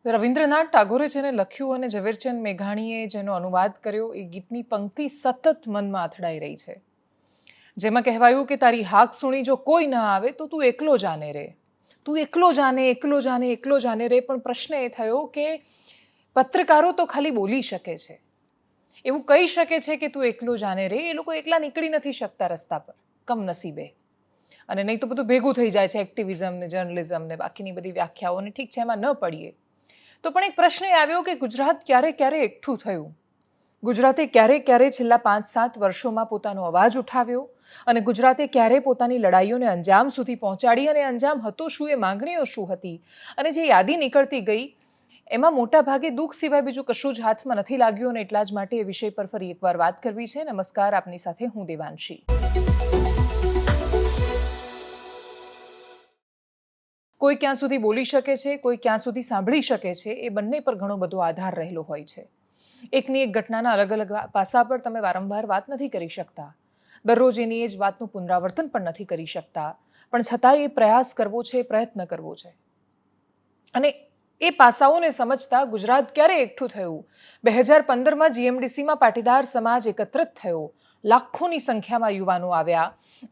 રવિન્દ્રનાથ ટાગોરે જેને લખ્યું અને ઝવેરચંદ મેઘાણીએ જેનો અનુવાદ કર્યો એ ગીતની પંક્તિ સતત મનમાં અથડાઈ રહી છે, જેમાં કહેવાયું કે તારી હાક સુણી જો કોઈ ન આવે તો તું એકલો જાને રે, તું એકલો જાને એકલો જાને એકલો જાને રે. પણ પ્રશ્ન એ થયો કે પત્રકારો તો ખાલી બોલી શકે છે, એવું કહી શકે છે કે તું એકલો જાને રે, એ લોકો એકલા નીકળી નથી શકતા રસ્તા પર, કમનસીબે. અને નહીં તો બધું ભેગું થઈ જાય છે, એક્ટિવિઝમ ને જર્નલિઝમ ને બાકીની બધી વ્યાખ્યાઓને. ઠીક છે, એમાં ન પડીએ તો પણ એક પ્રશ્ન એ આવ્યો કે ગુજરાત ક્યારે ક્યારે એકઠું થયું, ગુજરાતે ક્યારે ક્યારે છેલ્લા 5-7 વર્ષોમાં પોતાનો અવાજ ઉઠાવ્યો અને ગુજરાતે ક્યારે પોતાની લડાઈઓને અંજામ સુધી પહોંચાડી, અને અંજામ હતો શું, એ માંગણીઓ શું હતી, અને જે યાદી નીકળતી ગઈ એમાં મોટા ભાગે દુઃખ સિવાય બીજું કશું જ હાથમાં નથી લાગ્યું. અને એટલા જ માટે એ વિષય પર ફરી એકવાર વાત કરવી છે. નમસ્કાર, આપની સાથે હું દેવાંશી. કોઈ ક્યાં સુધી બોલી શકે છે, કોઈ ક્યાં સુધી સાંભળી શકે છે, એ બંને પર ઘણો બધો આધાર રહેલો હોય છે. એકની એક ઘટનાના અલગ અલગ પાસા પર તમે વારંવાર વાત નથી કરી શકતા, દરરોજ એની એ જ વાતનું પુનરાવર્તન પણ નથી કરી શકતા, પણ છતાંય એ પ્રયાસ કરવો છે, પ્રયત્ન કરવો છે. અને એ પાસાઓને સમજતા ગુજરાત ક્યારે એકઠું થયું? 2015માં જીએમડીસીમાં પાટીદાર સમાજ એકત્રિત થયો, લાખોની સંખ્યામાં યુવાનો આવ્યા,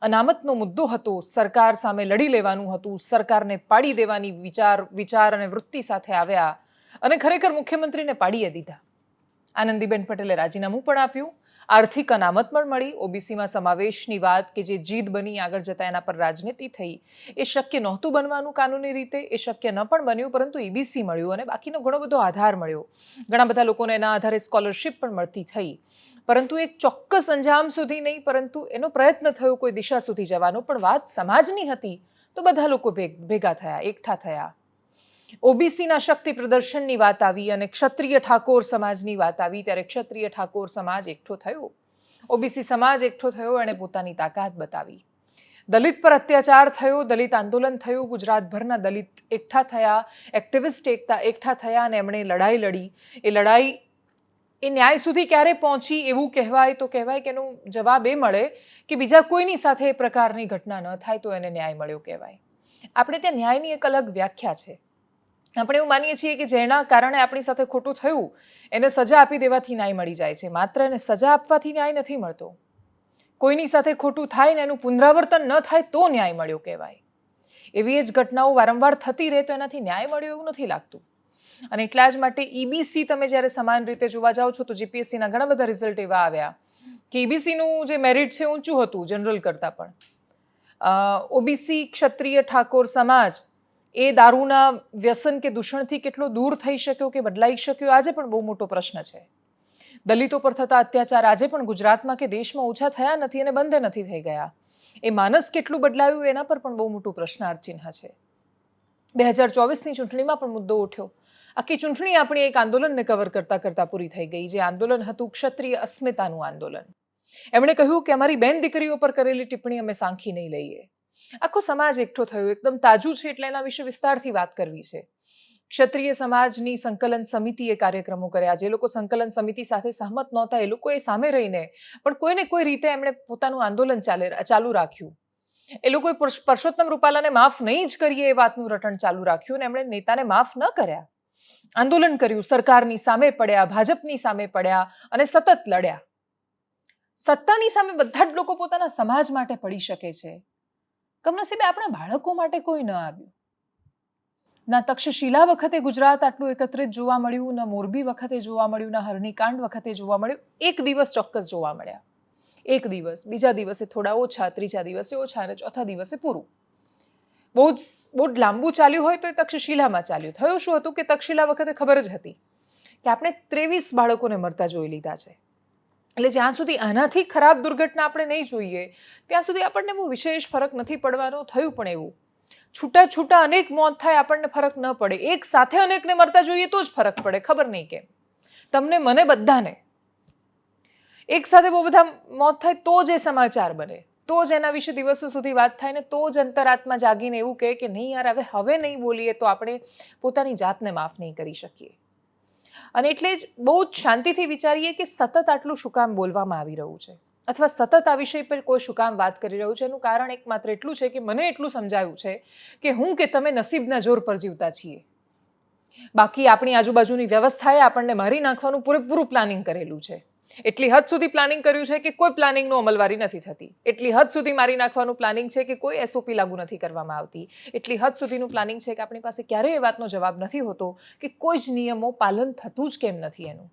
અનામતનો મુદ્દો હતો, સરકાર સામે લડી લેવાનું હતું, સરકારને પાડી દેવાની વિચાર અને વૃત્તિ સાથે આવ્યા અને ખરેખર મુખ્યમંત્રીને પાડીએ દીધા. આનંદીબેન પટેલે રાજીનામું પણ આપ્યું, આર્થિક અનામત પણ મળી, ઓબીસીમાં સમાવેશની વાત કે જે જીદ બની આગળ જતા એના પર રાજનીતિ થઈ, એ શક્ય નહોતું બનવાનું કાનૂની રીતે, એ શક્ય ન પણ બન્યું, પરંતુ ઈબીસી મળ્યું અને બાકીનો ઘણો બધો આધાર મળ્યો. ઘણા બધા લોકોને એના આધારે સ્કોલરશિપ પણ મળતી થઈ, પરંતુ એક ચોક્કસ અંજામ સુધી નહીં, પરંતુ એનો પ્રયત્ન થયો કોઈ દિશા સુધી જવાનો. પણ વાત સમાજની હતી તો બધા લોકો ભેગા થયા, એકઠા થયા. ઓબીસીના શક્તિ પ્રદર્શનની વાત આવી અને ક્ષત્રિય ઠાકોર સમાજની વાત આવી ત્યારે ક્ષત્રિય ઠાકોર સમાજ એકઠો થયો, ઓબીસી સમાજ એકઠો થયો, એણે પોતાની તાકાત બતાવી. દલિત પર અત્યાચાર થયો, દલિત આંદોલન થયું, ગુજરાતભરના દલિત એકઠા થયા, એક્ટિવિસ્ટ એકઠા થયા અને એમણે લડાઈ લડી. એ લડાઈ એ ન્યાય સુધી ક્યારે પહોંચી એવું કહેવાય તો કહેવાય કે એનો જવાબ એ મળે કે બીજા કોઈની સાથે એ પ્રકારની ઘટના ન થાય તો એને ન્યાય મળ્યો કહેવાય. આપણે ત્યાં ન્યાયની એક અલગ વ્યાખ્યા છે. આપણે એવું માનીએ છીએ કે જેના કારણે આપણી સાથે ખોટું થયું એને સજા આપી દેવાથી ન્યાય મળી જાય છે. માત્ર એને સજા આપવાથી ન્યાય નથી મળતો. કોઈની સાથે ખોટું થાય ને એનું પુનરાવર્તન ન થાય તો ન્યાય મળ્યો કહેવાય. એવી જ ઘટનાઓ વારંવાર થતી રહે તો એનાથી ન્યાય મળ્યો એવું નથી લાગતું. અને એટલા જ માટે ઈબીસી તમે જ્યારે સમાન રીતે જોવા જાઓ છો તો જીપીએસસીના ઘણા બધા રિઝલ્ટ એવા આવ્યા કે ઈબીસીનું જે મેરિટ છે ઊંચું હતું જનરલ કરતાં પણ. ઓબીસી ક્ષત્રિય ઠાકોર સમાજ એ દારૂના વ્યસન કે દૂષણથી કેટલો દૂર થઈ શક્યો કે બદલાઈ શક્યો આજે પણ બહુ મોટો પ્રશ્ન છે. દલિતો પર થતા અત્યાચાર આજે પણ ગુજરાતમાં કે દેશમાં ઓછા થયા નથી અને બંધ નથી થઈ ગયા. એ માનસ કેટલું બદલાયું એના પર પણ બહુ મોટું પ્રશ્નાર્થ ચિહ્ન છે. 2024ની ચૂંટણીમાં પણ મુદ્દો ઉઠ્યો. આખી ચૂંટણી આપણી એક આંદોલનને કવર કરતા કરતા પૂરી થઈ ગઈ. જે આંદોલન હતું ક્ષત્રિય અસ્મિતાનું આંદોલન. એમણે કહ્યું કે અમારી બેન દીકરીઓ પર કરેલી ટિપ્પણી અમે સાંખી નહીં લઈએ. આખો સમાજ એકઠો થયો, એકદમ તાજું છે એટલે એના વિશે વિસ્તારથી વાત કરવી છે. ક્ષત્રિય સમાજની સંકલન સમિતિએ કાર્યક્રમો કર્યા. જે લોકો સંકલન સમિતિ સાથે સહમત નહોતા એ લોકોએ સામે રહીને પણ કોઈને કોઈ રીતે એમણે પોતાનું આંદોલન ચાલુ રાખ્યું. એ લોકોએ પરસોત્તમ રૂપાલાને માફ નહીં જ કરીએ એ વાતનું રટણ ચાલુ રાખ્યું અને એમણે નેતાને માફ ન કર્યા. આંદોલન કર્યું, સરકારની સામે પડ્યા, ભાજપની સામે પડ્યા અને સતત લડ્યા. સત્તાની સામે બધા જ લોકો પોતાના સમાજ માટે પડી શકે છે. કમનસીબે આપણા બાળકો માટે કોઈ ન આવ્યું. ના તક્ષશિલા વખતે ગુજરાત આટલું એકત્રિત જોવા મળ્યું, ના મોરબી વખતે જોવા મળ્યું, ના હરણીકાંડ વખતે જોવા મળ્યું. એક દિવસ ચોક્કસ જોવા મળ્યા. એક દિવસ, બીજા દિવસે થોડા ઓછા, ત્રીજા દિવસે ઓછા અને ચોથા દિવસે પૂરું. બહુ જ લાંબુ ચાલ્યું હોય તો એ તક્ષશિલામાં ચાલ્યું. થયું શું હતું કે તક્ષશિલા વખતે ખબર જ હતી કે આપણે 23 બાળકોને મરતા જોઈ લીધા છે. એટલે જ્યાં સુધી આનાથી ખરાબ દુર્ઘટના આપણે નહીં જોઈએ ત્યાં સુધી આપણને બહુ વિશેષ ફરક નથી પડવાનો. થયું પણ એવું. છૂટા છૂટા અનેક મોત થાય આપણને ફરક ન પડે. એક સાથે અનેકને મરતા જોઈએ તો જ ફરક પડે. ખબર નહીં કેમ. તમને, મને, બધાને એક સાથે બહુ બધા મોત થાય તો જ એ સમાચાર બને, તો જ એના વિશે દિવસો સુધી વાત થાય ને તો જ અંતરાત્મા જાગીને એવું કહે કે નહીં યાર હવે નહીં બોલીએ તો આપણે પોતાની જાતને માફ નહીં કરી શકીએ. અને એટલે જ બહુ જ શાંતિથી વિચારીએ કે સતત આટલું શું કામ બોલવામાં આવી રહ્યું છે અથવા સતત આ વિષય પર કોઈ શું કામ વાત કરી રહ્યું છે. એનું કારણ એકમાત્ર એટલું છે કે મને એટલું સમજાયું છે કે હું કે તમે નસીબના જોર પર જીવતા છીએ. બાકી આપણી આજુબાજુની વ્યવસ્થાએ આપણને મારી નાખવાનું પૂરેપૂરું પ્લાનિંગ કરેલું છે. એટલી હદ સુધી પ્લાનિંગ કર્યું છે કે કોઈ પ્લાનિંગનો અમલવારી નથી થતી. એટલી હદ સુધી મારી નાખવાનું પ્લાનિંગ છે કે કોઈ SOP લાગુ નથી કરવામાં આવતી. એટલી હદ સુધીનું પ્લાનિંગ છે કે આપણી પાસે ક્યારેય એ વાતનો જવાબ નથી હોતો કે કોઈ જ નિયમો પાલન થતું જ કેમ નથી એનું.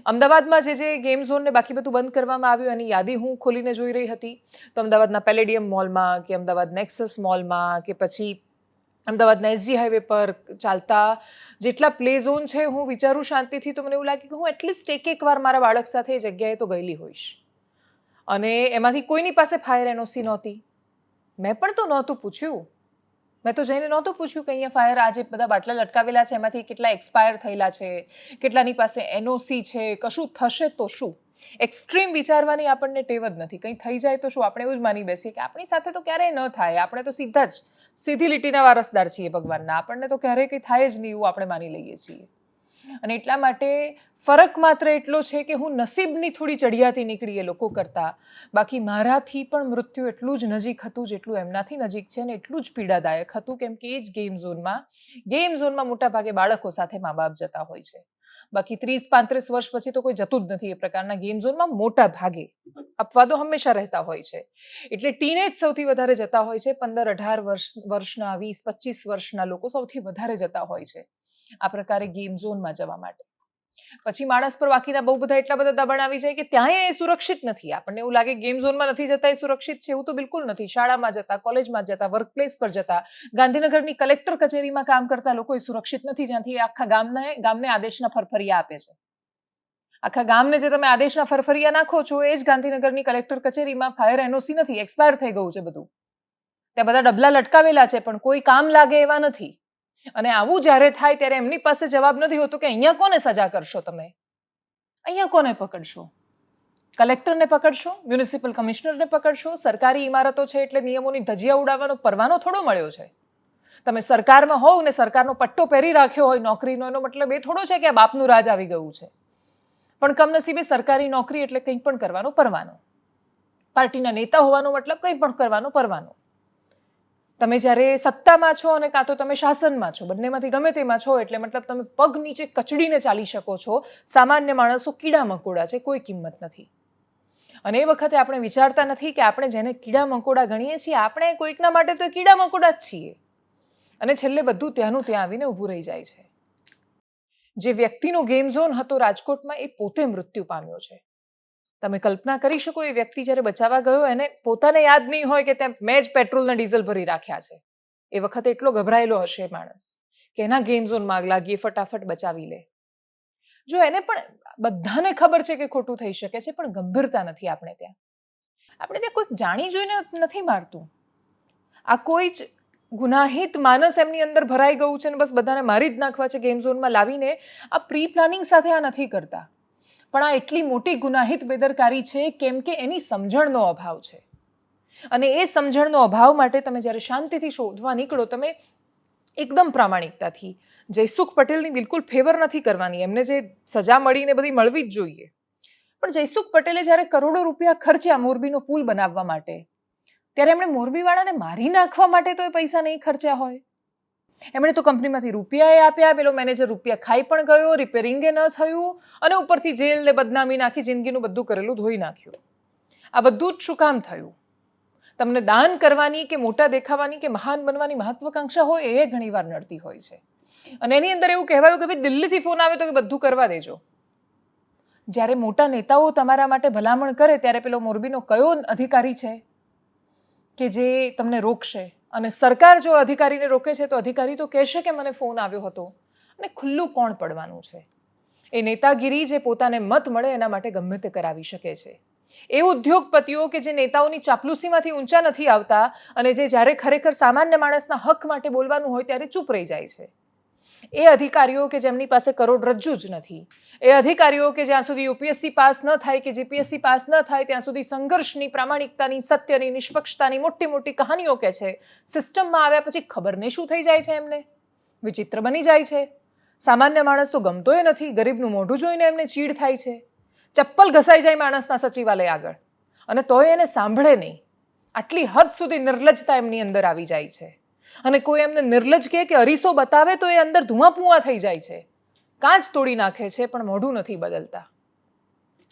અમદાવાદમાં જે ગેમ ઝોન ને બાકી બધું બંધ કરવામાં આવ્યું એની યાદી હું ખોલીને જોઈ રહી હતી. તો અમદાવાદના પેલેડિયમ મોલમાં કે અમદાવાદ નેક્સસ મોલમાં કે પછી અમદાવાદના SG હાઈવે પર ચાલતા જેટલા પ્લે ઝોન છે, હું વિચારું શાંતિથી તો મને એવું લાગે કે હું એટલીસ્ટ એક વાર મારા બાળક સાથે એ જગ્યાએ તો ગયેલી હોઈશ. અને એમાંથી કોઈની પાસે ફાયર NOC નહોતી. મેં પણ તો નહોતું પૂછ્યું. મેં તો જઈને નહોતું પૂછ્યું કે અહીંયા ફાયર આજે બધા બાટલા લટકાવેલા છે એમાંથી કેટલા એક્સપાયર થયેલા છે, કેટલાની પાસે NOC છે, કશું થશે તો શું. એક્સ્ટ્રીમ વિચારવાની આપણને ટેવ જ નથી. કંઈ થઈ જાય તો શું, આપણે એવું જ માની બેસીએ કે આપણી સાથે તો ક્યારેય ન થાય, આપણે તો સીધી લીટીના વારસદાર છીએ ભગવાનના, આપણને તો ક્યારેય કંઈ થાય જ નહીં એવું આપણે માની લઈએ છીએ. અને એટલા માટે ફરક માત્ર એટલો છે કે હું નસીબની થોડી ચડિયાતી નીકળી એ લોકો કરતાં. બાકી મારાથી પણ મૃત્યુ એટલું જ નજીક હતું જેટલું એમનાથી નજીક છે, અને એટલું જ પીડાદાયક હતું, કેમ કે એ જ ગેમ ઝોનમાં મોટા ભાગે બાળકો સાથે મા બાપ જતા હોય છે. બાકી 30-35 વર્ષ પછી તો કોઈ જતું જ નથી એ પ્રકારના ગેમ ઝોનમાં. મોટા ભાગે અપવાદો હંમેશા રહેતા હોય છે. એટલે ટીનેજ સૌથી વધારે જતા હોય છે. 15-18 વર્ષના, 20-25 વર્ષના લોકો સૌથી વધારે જતા હોય છે આ પ્રકારે ગેમ ઝોનમાં જવા માટે. પછી માણસ પર બાકીના બહુ બધા એટલા બધા દબાણ આવી જાય કે ત્યાં એ સુરક્ષિત નથી. આપણને એવું લાગે ગેમ ઝોનમાં નથી જતા એ સુરક્ષિત છે, એવું તો બિલકુલ નથી. શાળામાં જતા, કોલેજમાં જતા, વર્કપ્લેસ પર જતા, ગાંધીનગરની કલેક્ટર કચેરીમાં કામ કરતા લોકો એ સુરક્ષિત નથી, જ્યાંથી એ આખા ગામને આદેશના ફરફરિયા આપે છે. આખા ગામને જે તમે આદેશના ફરફરિયા નાખો છો એ જ ગાંધીનગરની કલેક્ટર કચેરીમાં ફાયર NOC નથી, એક્સપાયર થઈ ગયું છે બધું. ત્યાં બધા ડબલા લટકાવેલા છે પણ કોઈ કામ લાગે એવા નથી. અને આવું જ્યારે થાય ત્યારે એમની પાસે જવાબ નથી હોતો કે અહીંયા કોને સજા કરશો તમે, અહીંયા કોને પકડશો? કલેક્ટરને પકડશો, મ્યુનિસિપલ કમિશનરને પકડશો? સરકારી ઇમારતો છે એટલે નિયમોની ધજિયા ઉડાવવાનો પરવાનો થોડો મળ્યો છે. તમે સરકારમાં હોવ ને સરકારનો પટ્ટો પહેરી રાખ્યો હોય નોકરીનો, એનો મતલબ એ થોડો છે કે આ બાપનું રાજ આવી ગયું છે. પણ કમનસીબે સરકારી નોકરી એટલે કંઈ પણ કરવાનો પરવાનો. પાર્ટીના નેતા હોવાનો મતલબ કંઈ પણ કરવાનો પરવાનો. તમે જ્યારે સત્તામાં છો અને કાં તો તમે શાસનમાં છો, બંનેમાંથી ગમે તેમાં છો, એટલે મતલબ તમે પગ નીચે કચડીને ચાલી શકો છો. સામાન્ય માણસો કીડા મકોડા છે, કોઈ કિંમત નથી. અને એ વખતે આપણે વિચારતા નથી કે આપણે જેને કીડા મકોડા ગણીએ છીએ, આપણે કોઈકના માટે તો કીડા મકોડા જ છીએ. અને છેલ્લે બધું ત્યાંનું ત્યાં આવીને ઊભું રહી જાય છે. જે વ્યક્તિનો ગેમ ઝોન હતો રાજકોટમાં, એ પોતે મૃત્યુ પામ્યો છે. તમે કલ્પના કરી શકો એ વ્યક્તિ જ્યારે બચાવવા ગયો એને પોતાને યાદ નહીં હોય કે ત્યાં મેં જ પેટ્રોલ ને ડીઝલ ભરી રાખ્યા છે. એ વખતે એટલો ગભરાયેલો હશે માણસ કે એના ગેમ ઝોનમાં આગ લાગી, ફટાફટ બચાવી લે. જો એને પણ બધાને ખબર છે કે ખોટું થઈ શકે છે, પણ ગંભીરતા નથી આપણે ત્યાં. આપણે ત્યાં કોઈ જાણી જોઈને નથી મારતું. આ કોઈ જ ગુનાહિત માનસ એમની અંદર ભરાઈ ગયું છે ને બસ બધાને મારી જ નાખવા છે ગેમ ઝોનમાં લાવીને. આ પ્રી પ્લાનિંગ સાથે આ નથી કરતા. પણ આ એટલી મોટી ગુનાહિત બેદરકારી છે કેમ કે એની સમજણનો અભાવ છે. અને એ સમજણનો અભાવ માટે તમે જ્યારે શાંતિથી શોધવા નીકળો, તમે એકદમ પ્રામાણિકતાથી, જયસુખ પટેલની બિલકુલ ફેવર નથી કરવાની, એમને જે સજા મળીને બધી મળવી જ જોઈએ. પણ જયસુખ પટેલે જ્યારે કરોડો રૂપિયા ખર્ચ્યા મોરબીનો પુલ બનાવવા માટે, ત્યારે એમણે મોરબીવાળાને મારી નાખવા માટે તો એ પૈસા નહીં ખર્ચ્યા હોય. એમણે તો કંપનીમાંથી રૂપિયા આપ્યા, પેલો મેનેજર રૂપિયા ખાઈ પણ ગયો, રિપેરિંગે ન થયું, અને ઉપરથી જેલ ને બદનામી નાખી જિંદગીનું બધું કરેલું ધોઈ નાખ્યું. આ બધું જ શું કામ થયું? તમને દાન કરવાની કે મોટા દેખાવાની કે મહાન બનવાની મહત્વાકાંક્ષા હોય એ ઘણીવાર નડતી હોય છે. અને એની અંદર એવું કહેવાયું કે ભાઈ દિલ્હીથી ફોન આવે તો કે બધું કરવા દેજો. જ્યારે મોટા નેતાઓ તમારા માટે ભલામણ કરે ત્યારે પેલો મોરબીનો કયો અધિકારી છે કે જે તમને રોકશે? અને સરકાર જો અધિકારીને રોકે છે તો અધિકારી તો કહેશે કે મને ફોન આવ્યો હતો. અને ખુલ્લું કોણ પડવાનું છે? એ નેતાગીરી જે પોતાને મત મળે એના માટે ગમે તે કરાવી શકે છે. એ ઉદ્યોગપતિઓ કે જે નેતાઓની ચાપલુસીમાંથી ઊંચા નથી આવતા અને જે જ્યારે ખરેખર સામાન્ય માણસના હક માટે બોલવાનું હોય ત્યારે ચૂપ રહી જાય છે. એ અધિકારીઓ કે જેમની પાસે કરોડરજ્જુ જ નથી, એ અધિકારીઓ કે જ્યાં સુધી UPSC પાસ ન થાય કે GPSC પાસ ન થાય ત્યાં સુધી સંઘર્ષની, પ્રામાણિકતાની, સત્યની, નિષ્પક્ષતાની મોટી મોટી કહાનીઓ કહે છે. સિસ્ટમમાં આવ્યા પછી ખબર નહીં શું થઈ જાય છે એમને, વિચિત્ર બની જાય છે. સામાન્ય માણસ તો ગમતોય નથી, ગરીબનું મોઢું જોઈને એમને ચીડ થાય છે. ચપ્પલ ઘસાઈ જાય માણસના સચિવાલય આગળ અને તોય એને સાંભળે નહીં. આટલી હદ સુધી નિર્લજ્જતા એમની અંદર આવી જાય છે. અને કોઈ એમને નિર્લજ કહે કે અરીસો બતાવે તો એ અંદર ધુઆપુઆ થઈ જાય છે, કાચ તોડી નાખે છે, પણ મોઢું નથી બદલતા.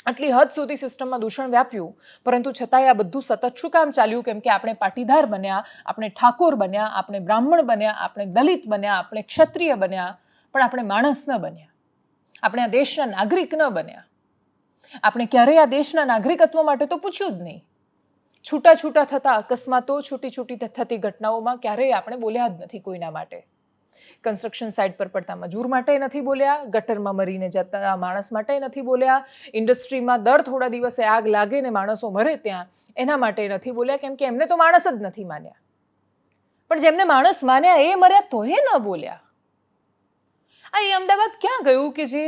આટલી હદ સુધી સિસ્ટમમાં દૂષણ વ્યાપ્યું, પરંતુ છતાંય આ બધું સતત શું કામ ચાલ્યું? કેમ કે આપણે પાટીદાર બન્યા, આપણે ઠાકોર બન્યા, આપણે બ્રાહ્મણ બન્યા, આપણે દલિત બન્યા, આપણે ક્ષત્રિય બન્યા, પણ આપણે માણસ ન બન્યા, આપણે આ દેશના નાગરિક ન બન્યા. આપણે ક્યારેય આ દેશના નાગરિકત્વ માટે તો પૂછ્યું જ નહીં. છૂટા છૂટા થતા અકસ્માતો, છૂટી છૂટી થતી ઘટનાઓમાં ક્યારેય આપણે બોલ્યા જ નથી કોઈના માટે. કન્સ્ટ્રક્શન સાઇટ પર પડતા મજૂર માટે નથી બોલ્યા, ગટરમાં મરીને જતા માણસ માટે નથી બોલ્યા, ઇન્ડસ્ટ્રીમાં દર થોડા દિવસે આગ લાગે ને માણસો મરે ત્યાં એના માટે નથી બોલ્યા, કેમ કે એમને તો માણસ જ નથી માન્યા. પણ જેમને માણસ માન્યા એ મર્યા તોય ન બોલ્યા. આ એ અમદાવાદ ક્યાં ગયું કે જે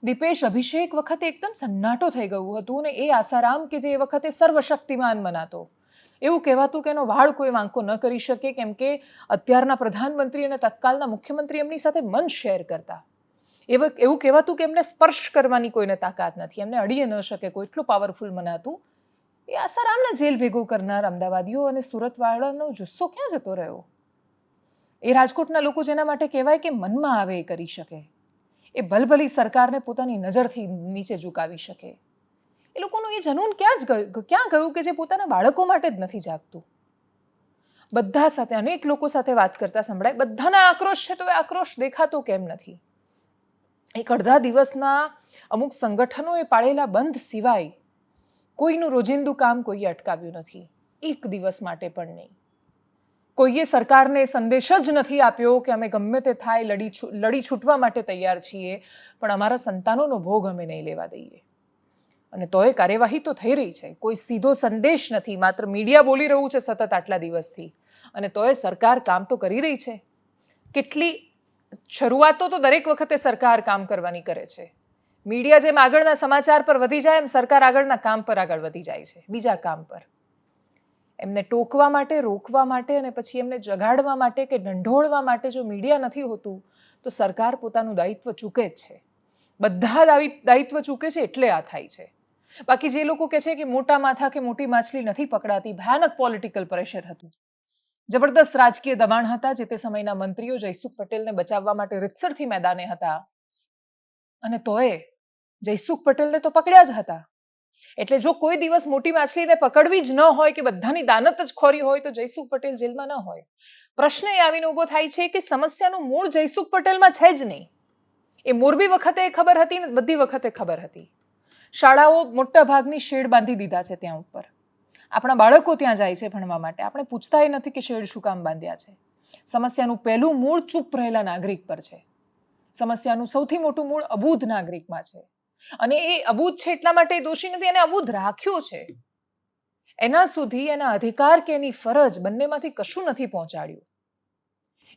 દીપેશ અભિષેક વખતે એકદમ સન્નાટો થઈ ગયું હતું, ને એ આસારામ કે જે એ વખતે સર્વશક્તિમાન મનાતો, એવું કહેવાતું કે એનો વાળ કોઈ વાંકો ન કરી શકે, કેમ કે અત્યારના પ્રધાનમંત્રી અને તત્કાલના મુખ્યમંત્રી એમની સાથે મન શેર કરતા. એવું કહેવાતું કે એમને સ્પર્શ કરવાની કોઈને તાકાત નથી, એમને અડીએ ન શકે કોઈ, એટલું પાવરફુલ મનાતું. એ આસારામને જેલ ભેગું કરનાર અમદાવાદીઓ અને સુરતવાળાનો જુસ્સો ક્યાં જતો રહ્યો? એ રાજકોટના લોકો જેના માટે કહેવાય કે મનમાં આવે એ કરી શકે, એ ભલભલી સરકારને પોતાની નજરથી નીચે ઝુકાવી શકે, એ લોકોનું એ જનૂન ક્યાં ગયું કે જે પોતાના બાળકો માટે જ નથી જાગતું? બધા સાથે, અનેક લોકો સાથે વાત કરતા સંભળાય, બધાના આક્રોશ છે, તો એ આક્રોશ દેખાતો કેમ નથી? એક અડધા દિવસના અમુક સંગઠનોએ પાળેલા બંધ સિવાય કોઈનું રોજિંદુ કામ કોઈએ અટકાવ્યું નથી, એક દિવસ માટે પણ નહીં. કોઈએ સરકારને સંદેશ જ નથી આપ્યો કે અમે ગમે તે થાય લડી છૂટવા માટે તૈયાર છીએ, પણ અમારા સંતાનોનો ભોગ અમે નહીં લેવા દઈએ. અને તોય કાર્યવાહી તો થઈ રહી છે, કોઈ સીધો સંદેશ નથી, માત્ર મીડિયા બોલી રહ્યું છે સતત આટલા દિવસથી, અને તોય સરકાર કામ તો કરી રહી છે. કેટલી શરૂઆતો તો દરેક વખતે સરકાર કામ કરવાની કરે છે. મીડિયા જેમ આગળના સમાચાર પર વધી જાય એમ સરકાર આગળના કામ પર આગળ વધી જાય છે, બીજા કામ પર. એમને ટોકવા માટે, રોકવા માટે અને પછી એમને જગાડવા માટે કે ઢંઢોળવા માટે જો મીડિયા નથી હોતું તો સરકાર પોતાનું દાયિત્વ ચૂકે જ છે. બધા દાયિત્વ ચૂકે છે એટલે આ થાય છે. બાકી જે લોકો કહે છે કે મોટા માથા કે મોટી માછલી નથી પકડાતી, ભયાનક પોલિટિકલ પ્રેશર હતું, જબરદસ્ત રાજકીય દબાણ હતા. જે તે સમયના મંત્રીઓ જયસુખ પટેલને બચાવવા માટે રીતસરથી મેદાને હતા, અને તોય જયસુખ પટેલને તો પકડ્યા જ હતા. એટલે જો કોઈ દિવસ મોટી માછલીને પકડવી જ ન હોય કે બધાની દાનત જ ખોરી હોય તો જયસુખ પટેલ જેલમાં ન હોય. પ્રશ્ન એ આવીને ઊભો થાય છે કે સમસ્યાનું મૂળ જયસુખ પટેલમાં છે જ નહીં. એ મોરબી વખતે ખબર હતી ને બધી વખતે ખબર હતી. શાળાઓ મોટા ભાગની શેડ બાંધી દીધા છે ત્યાં ઉપર. આપણા બાળકો ત્યાં જાય છે ભણવા માટે, આપણે પૂછતા નથી કે શેડ શું કામ બાંધ્યા છે. સમસ્યાનું પહેલું મૂળ ચૂપ રહેલા નાગરિક પર છે. સમસ્યાનું સૌથી મોટું મૂળ અબૂધ નાગરિકમાં છે, અને એ અબૂધ છે એટલા માટે દોષી નથી, એને અબૂધ રાખ્યો છે. એના સુધી એના અધિકાર કે એની ફરજ બંનેમાંથી કશું નથી પહોંચાડ્યું.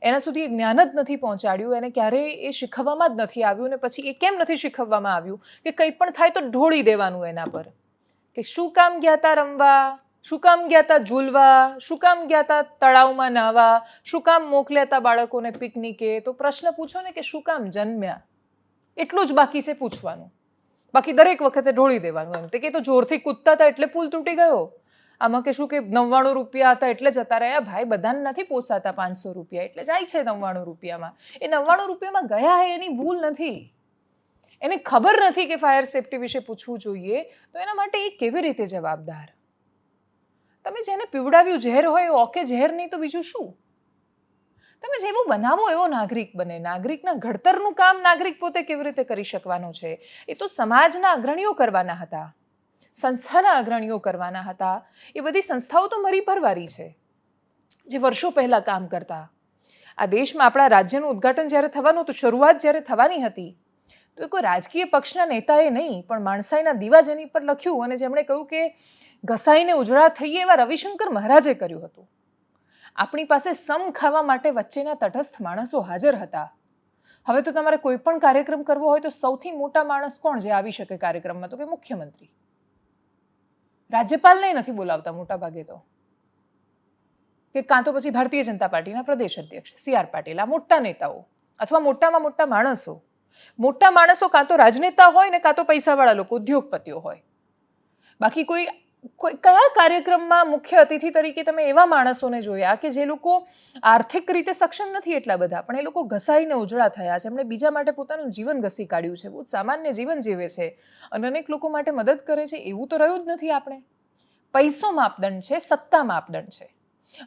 એના સુધી જ્ઞાન જ નથી પહોંચાડ્યું, એને ક્યારેય એ શીખવવામાં જ નથી આવ્યું. અને પછી એ કેમ નથી શીખવવામાં આવ્યું કે કંઈ પણ થાય તો ઢોળી દેવાનું એના પર, કે શું કામ ગયા તા રમવા, શું કામ ગયા તા ઝૂલવા, શું કામ ગયા તા તળાવમાં નાહવા, શું કામ મોકલ્યા તા બાળકોને પિકનિકે? તો પ્રશ્ન પૂછો ને કે શું કામ જન્મ્યા, એટલું જ બાકી છે પૂછવાનું. બાકી દરેક વખતે ઢોળી દેવાનું. એમ તે કે તો જોરથી કૂદતા હતા એટલે પુલ તૂટી ગયો, આમાં કે શું કે 99 રૂપિયા હતા એટલે જતા રહ્યા. ભાઈ બધાને નથી પોસાતા 500 રૂપિયા એટલે જાય છે 99 રૂપિયામાં. એ 99 રૂપિયામાં ગયા હે એની ભૂલ નથી. એને ખબર નથી કે ફાયર સેફટી વિશે પૂછવું જોઈએ, તો એના માટે એ કેવી રીતે જવાબદાર? તમે જેને પીવડાવ્યું ઝેર હોય એ ઓકે ઝેર નહીં તો બીજું શું? તમે જેવું બનાવો એવો નાગરિક બને. નાગરિકના ઘડતરનું કામ નાગરિક પોતે કેવી રીતે કરી શકવાનો છે એ તો સમાજના અગ્રણીઓ કરવાના હતા, સંસ્થાના અગ્રણીઓ કરવાના હતા. એ બધી સંસ્થાઓ તો મરી પરવારી છે જે વર્ષો પહેલા કામ કરતા. આ દેશમાં આપણા રાજ્યનું ઉદ્ઘાટન જ્યારે થવાનું હતું, શરૂઆત જ્યારે થવાની હતી, તો એ કોઈ રાજકીય પક્ષના નેતાએ નહીં પણ માણસાઈના દીવા જેની પર લખ્યું અને જેમણે કહ્યું કે ઘસાઈને ઉજળા થઈએ એવા રવિશંકર મહારાજે કર્યું હતું. આપણી પાસે સમ ખાવા માટે વચ્ચેના તટસ્થ માણસો હાજર હતા. હવે તો તમારે કોઈ પણ કાર્યક્રમ કરવો હોય તો સૌથી મોટા માણસ કોણ જે આવી શકે કાર્યક્રમમાં? તો કે મુખ્યમંત્રી. રાજ્યપાલને નથી બોલાવતા મોટા ભાગે તો, કે કાં તો પછી ભારતીય જનતા પાર્ટીના પ્રદેશ અધ્યક્ષ CR પાટીલ, આ મોટા નેતાઓ અથવા મોટામાં મોટા માણસો. મોટા માણસો કાં તો રાજનેતા હોય ને કાં તો પૈસાવાળા લોકો, ઉદ્યોગપતિઓ હોય. બાકી કોઈ કોઈ કયા કાર્યક્રમમાં મુખ્ય અતિથિ તરીકે તમે એવા માણસોને જોયા કે જે લોકો આર્થિક રીતે સક્ષમ નથી એટલા બધા, પણ એ લોકો ઘસાઈને ઉજળા થયા છે, એમણે બીજા માટે પોતાનું જીવન ઘસી કાઢ્યું છે, બહુ સામાન્ય જીવન જીવે છે અને અનેક લોકો માટે મદદ કરે છે? એવું તો રહ્યું જ નથી આપણે. પૈસો માપદંડ છે, સત્તા માપદંડ છે.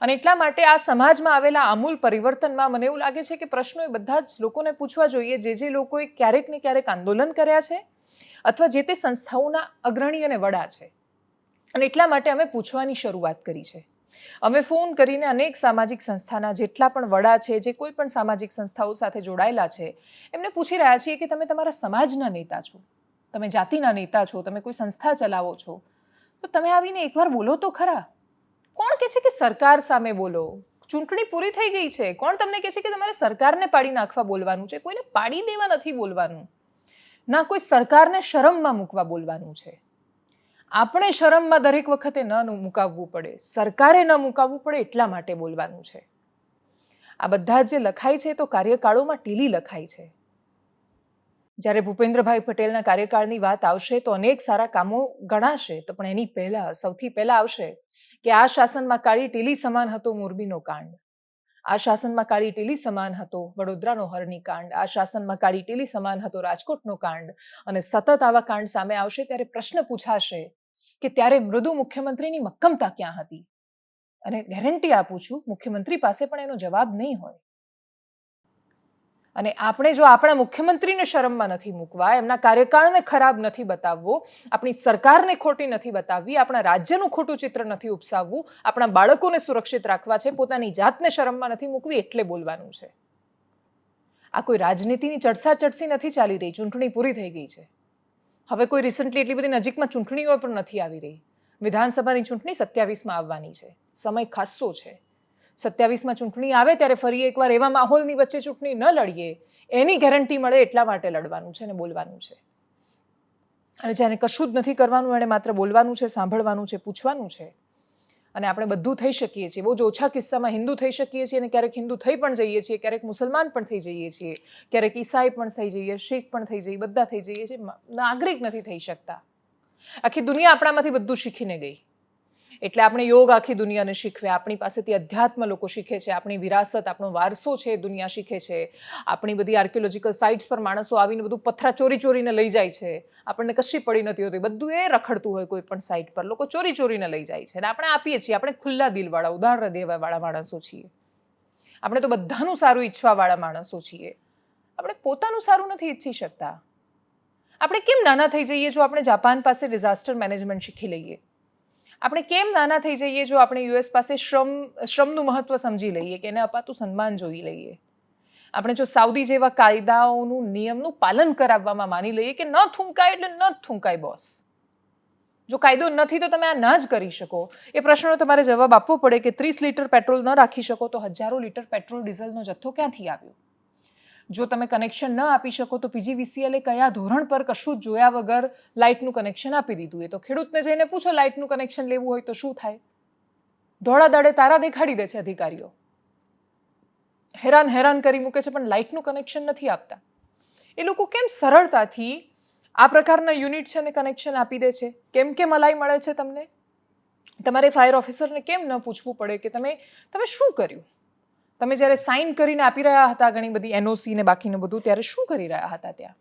અને એટલા માટે આ સમાજમાં આવેલા આમૂલ પરિવર્તનમાં મને એવું લાગે છે કે પ્રશ્નો એ બધા જ લોકોને પૂછવા જોઈએ, જે લોકોએ ક્યારેક ને ક્યારેક આંદોલન કર્યા છે અથવા જે તે સંસ્થાઓના અગ્રણી અને વડા છે. અને એટલા માટે અમે પૂછવાની શરૂઆત કરી છે. અમે ફોન કરીને અનેક સામાજિક સંસ્થાના જેટલા પણ વડા છે, જે કોઈ પણ સામાજિક સંસ્થાઓ સાથે જોડાયેલા છે, એમને પૂછી રહ્યા છીએ કે તમે તમારા સમાજના નેતા છો, તમે જાતિના નેતા છો, તમે કોઈ સંસ્થા ચલાવો છો, તો તમે આવીને એકવાર બોલો તો ખરા. કોણ કહે છે કે સરકાર સામે બોલો? ચૂંટણી પૂરી થઈ ગઈ છે. કોણ તમને કહે છે કે તમારે સરકારને પાડી નાખવા બોલવાનું છે? કોઈને પાડી દેવા નથી બોલવાનું, ના કોઈ સરકારને શરમમાં મૂકવા બોલવાનું છે. આપણે શરમમાં દરેક વખતે ન મુકાવવું પડે, સરકારે ન મુકાવવું પડે એટલા માટે બોલવાનું છે. આ બધા જે લખાય છે તો કાર્યકાળોમાં ટીલી લખાય છે. જ્યારે ભૂપેન્દ્રભાઈ પટેલના કાર્યકાળની વાત આવશે તો અનેક સારા કામો ગણાશે, તો પણ એની પહેલા સૌથી પહેલા આવશે કે આ શાસનમાં કાળી ટીલી સમાન હતો મોરબીનો કાંડ, આ શાસનમાં કાળી ટીલી સમાન હતો વડોદરાનો હરણીકાંડ, આ શાસનમાં કાળી ટીલી સમાન હતો રાજકોટનો કાંડ. અને સતત આવા કાંડ સામે આવશે ત્યારે પ્રશ્ન પૂછાશે કે ત્યારે મૃદુ મુખ્યમંત્રીની મક્કમતા ક્યાં હતી? અને ગેરંટી આપું છું, મુખ્યમંત્રી પાસે પણ એનો જવાબ નહીં હોય. અને આપણે જો આપણા મુખ્યમંત્રીને શરમમાં નથી મૂકવા, એમના કાર્યકાળને ખરાબ નથી બતાવવો, આપણી સરકારને ખોટી નથી બતાવવી, આપણા રાજ્યનું ખોટું ચિત્ર નથી ઉપસાવવું, આપણા બાળકોને સુરક્ષિત રાખવા છે, પોતાની જાતને શરમમાં નથી મૂકવી, એટલે બોલવાનું છે. આ કોઈ રાજનીતિની ચડસાચડસી નથી ચાલી રહી. ચૂંટણી પૂરી થઈ ગઈ છે. હવે કોઈ રિસન્ટલી એટલી બધી નજીકમાં ચૂંટણીઓ પણ નથી આવી રહી. વિધાનસભાની ચૂંટણી 27માં આવવાની છે. સમય ખાસ્સો છે. 27માં ચૂંટણી આવે ત્યારે ફરી એકવાર એવા માહોલની વચ્ચે ચૂંટણી ન લડીએ, એની ગેરંટી મળે એટલા માટે લડવાનું છે અને બોલવાનું છે. અને જેને કશું જ નથી કરવાનું, એને માત્ર બોલવાનું છે, સાંભળવાનું છે, પૂછવાનું છે. અને આપણે બધું થઈ શકીએ છીએ. બહુ જ ઓછા કિસ્સામાં હિન્દુ થઈ શકીએ છીએ અને ક્યારેક હિન્દુ થઈ પણ જઈએ છીએ, ક્યારેક મુસલમાન પણ થઈ જઈએ છીએ, ક્યારેક ઈસાઈ પણ થઈ જઈએ, શીખ પણ થઈ જઈએ, બધા થઈ જઈએ છીએ. નાગરિક નથી થઈ શકતા. આખી દુનિયા આપણામાંથી બધું શીખીને ગઈ. એટલે આપણે યોગ આખી દુનિયાને શીખવે, આપણી પાસેથી અધ્યાત્મ લોકો શીખે છે, આપણી વિરાસત, આપણો વારસો છે દુનિયા શીખે છે. આપણી બધી આર્કિયોલોજીકલ સાઇટ્સ પર માણસો આવીને બધું પથરા ચોરીને લઈ જાય છે. આપણને કશી પડી નથી હોતી, બધું એ રખડતું હોય કોઈ પણ સાઇટ પર, લોકો ચોરીને લઈ જાય છે અને આપણે આપીએ છીએ. આપણે ખુલ્લા દિલવાળા, ઉદાર હૃદયવાળા માણસો છીએ. આપણે તો બધાનું સારું ઈચ્છવાવાળા માણસો છીએ. આપણે પોતાનું સારું નથી ઈચ્છી શકતા. આપણે કેમ નાના થઈ જઈએ જો આપણે જાપાન પાસે ડિઝાસ્ટર મેનેજમેન્ટ શીખી લઈએ? આપણે કેમ નાના થઈ જઈએ જો આપણે યુએસ પાસે શ્રમનું મહત્વ સમજી લઈએ, કે એને અપાતું સન્માન જોઈ લઈએ? આપણે જો સાઉદી જેવા કાયદાઓનું, નિયમનું પાલન કરાવવામાં માની લઈએ કે ન થૂંકાય એટલે ન થૂંકાય બોસ. જો કાયદો નથી તો તમે આ ના જ કરી શકો. એ પ્રશ્નનો તમારે જવાબ આપવો પડે કે 30 લીટર પેટ્રોલ ન રાખી શકો તો હજારો લીટર પેટ્રોલ ડીઝલનો જથ્થો ક્યાંથી આવ્યો? જો તમે કનેક્શન ન આપી શકો તો પીજીવીસીએલે કયા ધોરણ પર કશું જ જોયા વગર લાઇટનું કનેક્શન આપી દીધું? એ તો ખેડૂતને જઈને પૂછો, લાઇટનું કનેક્શન લેવું હોય તો શું થાય? ધોળા દાડે તારા દેખાડી દે છે અધિકારીઓ, હેરાન કરી મૂકે છે, પણ લાઇટનું કનેક્શન નથી આપતા. એ લોકો કેમ સરળતાથી આ પ્રકારના યુનિટ છે અને કનેક્શન આપી દે છે? કેમ કે મલાઈ મળે છે તમને? તમારે ફાયર ઓફિસરને કેમ ન પૂછવું પડે કે તમે શું કર્યું? તમે જ્યારે સાઇન કરીને આપી રહ્યા હતા ઘણી બધી એનઓસી ને બાકીનું બધું, ત્યારે શું કરી રહ્યા હતા ત્યાં?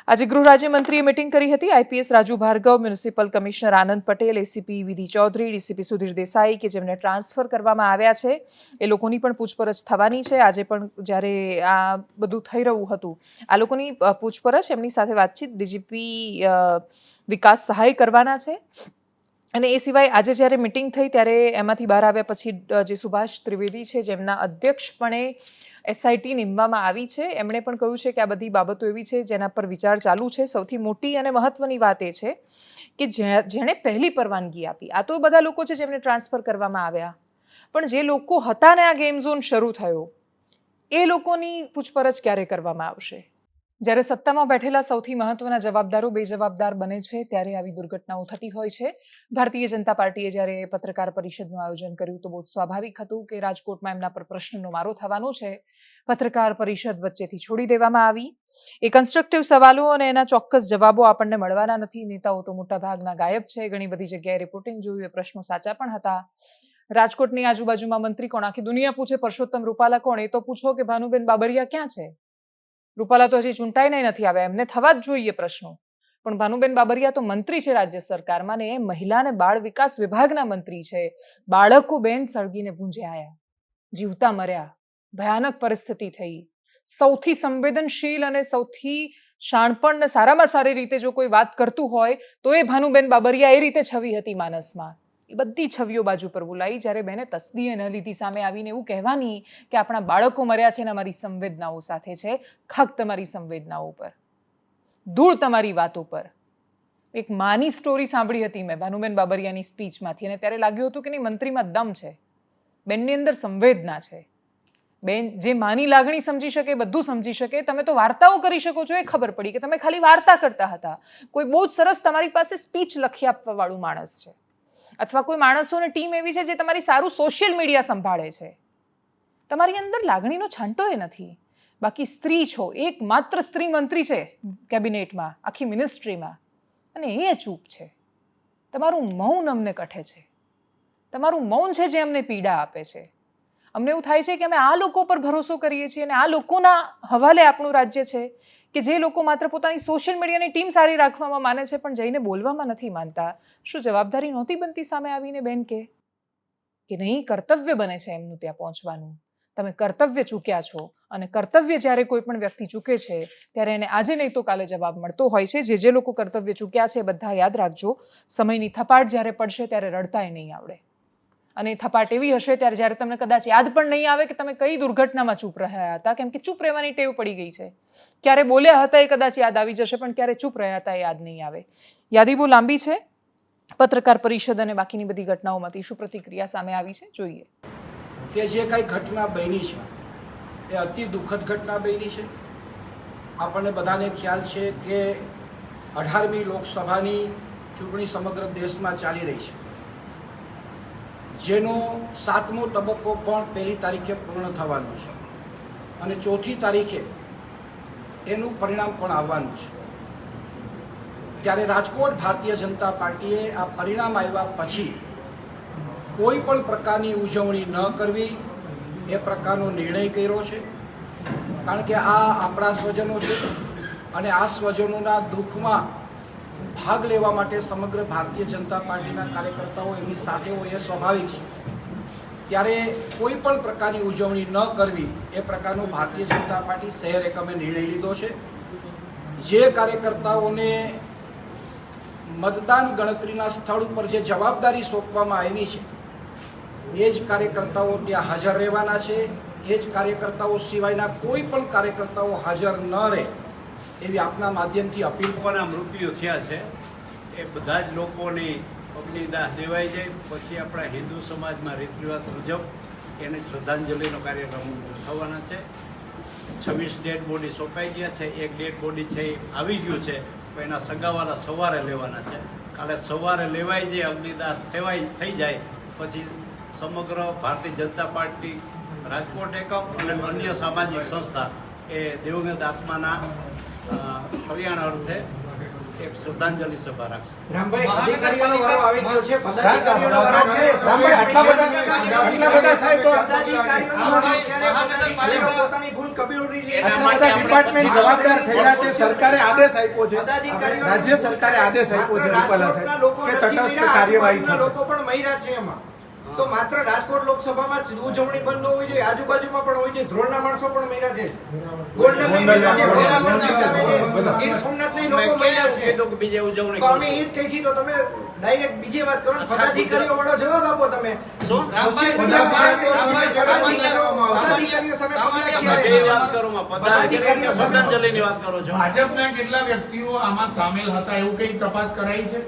આજે ગૃહ રાજ્યમંત્રીએ મિટિંગ કરી હતી. IPS Raju Bhargav, municipal commissioner Anand Patel, ACP Vidhi Chaudhary, DCP Sudhir Desai, કે જેમને ટ્રાન્સફર કરવામાં આવ્યા છે, એ લોકોની પણ પૂછપરછ થવાની છે. આજે પણ જ્યારે આ બધું થઈ રહ્યું હતું, આ લોકોની પૂછપરછ, એમની સાથે વાતચીત ડીજીપી વિકાસ સહાય કરવાના છે. અને એ સિવાય આજે જ્યારે મિટિંગ થઈ ત્યારે એમાંથી બહાર આવ્યા પછી જે સુભાષ ત્રિવેદી છે, જેમના અધ્યક્ષપણે એસઆઈટી નીમવામાં આવી છે, એમણે પણ કહ્યું છે કે આ બધી બાબતો એવી છે જેના પર વિચાર ચાલુ છે. સૌથી મોટી અને મહત્વની વાત એ છે કે જેણે પહેલી પરવાનગી આપી, આ તો બધા લોકો છે જેમને ટ્રાન્સફર કરવામાં આવ્યા, પણ જે લોકો હતા ને આ ગેમ ઝોન શરૂ થયો, એ લોકોની પૂછપરછ ક્યારે કરવામાં આવશે? જ્યારે સત્તામાં બેઠેલા સૌથી મહત્વના જવાબદારો બેજવાબદાર બને છે ત્યારે આવી દુર્ઘટનાઓ થતી હોય છે. ભારતીય જનતા પાર્ટીએ જ્યારે પત્રકાર પરિષદનું આયોજન કર્યું તો બહુ સ્વાભાવિક હતું કે રાજકોટમાં એમના પર પ્રશ્નનો મારો થવાનો છે. પત્રકાર પરિષદ વચ્ચેથી છોડી દેવામાં આવી. એ કન્સ્ટ્રક્ટિવ સવાલો અને એના ચોક્કસ જવાબો આપણને મળવાના નથી. નેતાઓ તો મોટાભાગના ગાયબ છે. ઘણી બધી જગ્યાએ રિપોર્ટિંગ જોયું, એ પ્રશ્નો સાચા પણ હતા. રાજકોટની આજુબાજુમાં મંત્રી કોણ? આખી દુનિયા પૂછે પરસોત્તમ રૂપાલા કોણ? એ તો પૂછો કે ભાનુબેન બાબરિયા ક્યાં છે? રૂપાલા તો હજી ચૂંટાઈને નથી આવ્યા, એમને થવા જ જોઈએ પ્રશ્નો. પણ ભાનુબેન બાબરિયા તો મંત્રી છે રાજ્ય સરકારમાં, ને એ મહિલા અને બાળ વિકાસ વિભાગના મંત્રી છે. બાળકો બેન સળગીને ભૂંજાયા, જીવતા મર્યા, ભયાનક પરિસ્થિતિ થઈ. સૌથી સંવેદનશીલ અને સૌથી શાણપણ ને સારામાં સારી રીતે જો કોઈ વાત કરતું હોય તો એ ભાનુબેન બાબરિયા. એ રીતે છવી હતી માનસમાં. એ બધી છવીઓ બાજુ પર બોલાઈ જ્યારે બેને તસ્દીએ ન લીધી સામે આવીને એવું કહેવાની કે આપણા બાળકો મર્યા છે ને અમારી સંવેદનાઓ સાથે છે. ખાક તમારી સંવેદનાઓ પર, ધૂળ તમારી વાતો પર. એક માની સ્ટોરી સાંભળી હતી મેં ભાનુબેન બાબરિયાની સ્પીચમાંથી, અને ત્યારે લાગ્યું હતું કે નહીં, મંત્રીમાં દમ છે, બેનની અંદર સંવેદના છે. બેન જે માની લાગણી સમજી શકે, બધું સમજી શકે. તમે તો વાર્તાઓ કરી શકો છો, એ ખબર પડી કે તમે ખાલી વાર્તા કરતા હતા. કોઈ બહુ જ સરસ તમારી પાસે સ્પીચ લખી આપવા વાળું માણસ છે, અથવા કોઈ માણસોની ટીમ એવી છે જે તમારી સારું સોશિયલ મીડિયા સંભાળે છે. તમારી અંદર લાગણીનો છાંટો એ નથી. બાકી સ્ત્રી છો, એક માત્ર સ્ત્રી મંત્રી છે કેબિનેટમાં, આખી મિનિસ્ટ્રીમાં, અને એ ચૂપ છે. તમારું મૌન અમને કઠે છે. તમારું મૌન છે જે અમને પીડા આપે છે. અમને એવું થાય છે કે અમે આ લોકો પર ભરોસો કરીએ છીએ અને આ લોકોના હવાલે આપણું રાજ્ય છે કે જે લોકો માત્ર પોતાની સોશિયલ મીડિયાની ટીમ સારી રાખવામાં માને છે, પણ જઈને બોલવામાં નથી માનતા. શું જવાબદારી નહોતી બનતી સામે આવીને બેન કે નહીં? કર્તવ્ય બને છે એમનું ત્યાં પહોંચવાનું. તમે કર્તવ્ય ચૂક્યા છો, અને કર્તવ્ય જ્યારે કોઈ પણ વ્યક્તિ ચૂકે છે ત્યારે એને આજે નહીં તો કાલે જવાબ મળતો હોય છે. જે લોકો કર્તવ્ય ચૂક્યા છે બધા યાદ રાખજો, સમયની થપાટ જ્યારે પડશે ત્યારે રડતાય નહીં આવડે. અને થપાટ એવી હશે ત્યારે જ્યારે તમને કદાચ યાદ પણ નહીં આવે કે તમે કઈ દુર્ઘટનામાં ચૂપ રહ્યા હતા, કેમ કે ચૂપ રહેવાની ટેવ પડી ગઈ છે. ક્યારે બોલ્યા હતા એ કદાચ યાદ આવી જશે, પણ ક્યારે ચૂપ રહ્યા હતા એ યાદ નહીં આવે. યાદી બહુ લાંબી છે. પત્રકાર પરિષદ અને બાકીની બધી ઘટનાઓમાંથી શું પ્રતિક્રિયા સામે આવી છે જોઈએ. કે જે કંઈ ઘટના બની છે એ અતિ દુઃખદ ઘટના બની છે. આપણને બધાને ખ્યાલ છે કે 18મી લોકસભાની ચૂંટણી સમગ્ર દેશમાં ચાલી રહી છે, જેનો 7મો તબક્કો પણ 1લી તારીખે પૂર્ણ થવાનો છે, અને 4થી તારીખે એનું પરિણામ પણ આવવાનું છે. ત્યારે રાજકોટ ભારતીય જનતા પાર્ટીએ આ પરિણામ આવ્યા પછી કોઈ પણ પ્રકારની ઉજવણી ન કરવી એ પ્રકારનો નિર્ણય કર્યો છે. કારણ કે આ આપણા સ્વજનો છે, અને આ સ્વજનોના દુઃખમાં ભાગ લેવા માટે સમગ્ર ભારતીય જનતા પાર્ટીના કાર્યકર્તાઓ એમની સાથે હોય એ સ્વાભાવિક છે. ત્યારે કોઈ પણ પ્રકારની ઉજવણી ન કરવી એ પ્રકારનો ભારતીય જનતા પાર્ટી શહેર એકમે નિર્ણય લીધો છે. જે કાર્યકર્તાઓને મતદાન ગણતરીના સ્થળ ઉપર જે જવાબદારી સોંપવામાં આવી છે એ જ કાર્યકર્તાઓ ત્યાં હાજર રહેવાના છે. એ જ કાર્યકર્તાઓ સિવાયના કોઈ પણ કાર્યકર્તાઓ હાજર ન રહે એવી આપના માધ્યમથી અપીલ. લોકોના મૃત્યુ થયા છે એ બધા જ લોકોની અગ્નિદાહ દેવાઈ જાય પછી આપણા હિન્દુ સમાજમાં રીત રિવાજ મુજબ એને શ્રદ્ધાંજલિનો કાર્યક્રમ થવાના છે. 26 ડેડ બોડી સોંપાઈ ગયા છે. એક ડેડ બોડી છે એ આવી ગયું છે, પણ એના સગાવાલા સવારે લેવાના છે. કાલે સવારે લેવાઈ જાય, અગ્નિદાહ થઈ જાય પછી સમગ્ર ભારતીય જનતા પાર્ટી રાજકોટ એકમ અને અન્ય સામાજિક સંસ્થા એ દિવંગત આત્માના કલ્યાણ અર્થે એક શ્રદ્ધાંજલિ સભા રાખશે. રામભાઈ, અધિકારીઓનો વારો આવી ગયો છે. પદાધિકારીઓનો વારો ક્યારે? રામભાઈ, આટલા બધા સાહેબ તો પોતાની ભૂલ કબૂલી લે. આટલા બધા ડિપાર્ટમેન્ટ જવાબદાર થયા છે. સરકારે આદેશ આપ્યો છે, રાજ્ય સરકારે આદેશ આપ્યો છે રૂપાલા સાહેબ કે તટસ્થ કાર્યવાહી થશે. લોકો પણ મહિલા છે એમાં. તો માત્ર રાજકોટ લોકસભામાં જ ઉજવણી બંધ હોવી જોઈએ, આજુબાજુમાં પણ હોવી જોઈએ. ધ્રોળના માણસો પણ મહિલા છે, ગીર સોમનાથની લોકો મહિલા છે. બીજે ઉજવણી અમે એ જ કહી છીએ, તો તમે ડાયરેક્ટ બીજી વાત કરો. પદાધિકારીઓ વાળો જવાબ આપો તમે. ભાજપના કેટલા વ્યક્તિઓ આમાં સામેલ હતા એવું કઈ તપાસ કરાઈ છે?